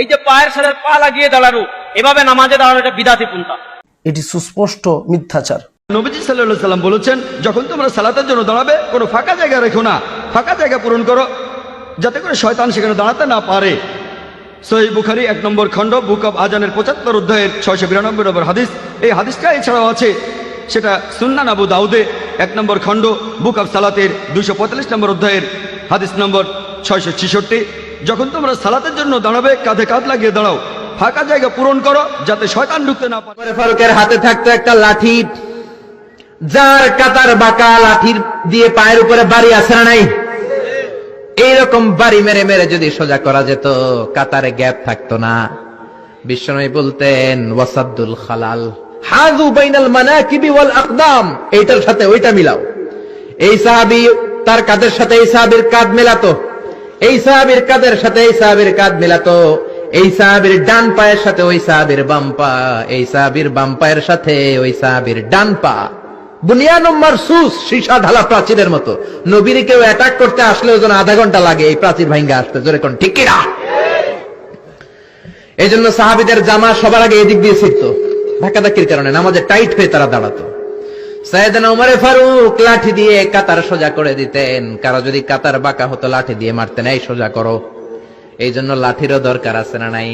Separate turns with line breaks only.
এই যে পায়ের সাথে পা লাগিয়ে দাঁড়ানো, এভাবে নামাজে দাঁড়ানো, এটা বিদাতি পন্থা।
এটি সুস্পষ্ট মিথ্যাচার।
নবীজি সাল্লাল্লাহু আলাইহি সাল্লাম বলেছেন, যখন তোমরা সালাতের জন্য দাঁড়াবে কোনো ফাঁকা জায়গা রেখো না, ফাঁকা জায়গা পূরণ করো যাতে করে শয়তান সেখানে দাঁড়াতে না পারে। সহিহ বুখারী 1 নম্বর খণ্ড বুক অব আজানের 75 অধ্যায়ের 692 নম্বর হাদিস। এই হাদিসটা এছাড়াও আছে, সেটা সুন্নান আবু দাউদে 1 নম্বর খণ্ড বুক অব সালাতের 245 নম্বর অধ্যায়ের হাদিস নম্বর 666। যখন তোমরা সালাতের জন্য দাঁড়াবে কাঁধে কাঁধ লাগিয়ে দাঁড়াও, ফাঁকা জায়গা পূরণ করো যাতে শয়তান ঢুকতে না পারে।
ফারুকের হাতে থাকতো একটা লাঠি, যার কাতার বাঁকা, লাঠির দিয়ে পায়ের উপরে বাড়ি আছে না নাই? এইরকম বাড়ি মেরে মেরে যদি সোজা করা যেত, কাতারে গ্যাপ থাকতো না। বিশ্বনবী বলতেন ওয়াসাদুল খালাল, হাযু বাইনাল মানাকিবি ওয়াল আকদাম, এইটার সাথে ওইটা মিলাও। এই সাহাবী তার কাঁধের সাথে এই সাহাবীর কাঁধ মেলাতো, এই সাহাবীর কাঁধের সাথে এই সাহাবীর কাঁধ মেলাতো, এই সাহাবীর ডান পায়ের সাথে ওই সাহাবীর বাম পা, এই সাহাবীর বাম পায়ের সাথে ওই সাহাবীর ডান পা। বুনিয়ানুম মারসুস, সীসা ঢালা প্রাচীরের মতো। নবীর কেউ অ্যাটাক করতে আসলেও যেন আধা ঘন্টা লাগে এই প্রাচীর ভাঙ্গা আসতে। জোরে কোন ঠিক কিনা? এই জন্য সাহাবীদের জামা সবার আগে এদিক দিয়ে ছিটতো, ধাক্কাধাক্কির কারণে নামাজে টাইট হয়ে তারা দাঁড়াতো। সাইয়েদনা ওমর ফারুক লাঠি দিয়ে কাতার সোজা করে দিতেন। কারো যদি কাতার বাঁকা হতো লাঠি দিয়ে মারতেন, এই সোজা করো। এই জন্য লাঠিরও দরকার আছে না নাই?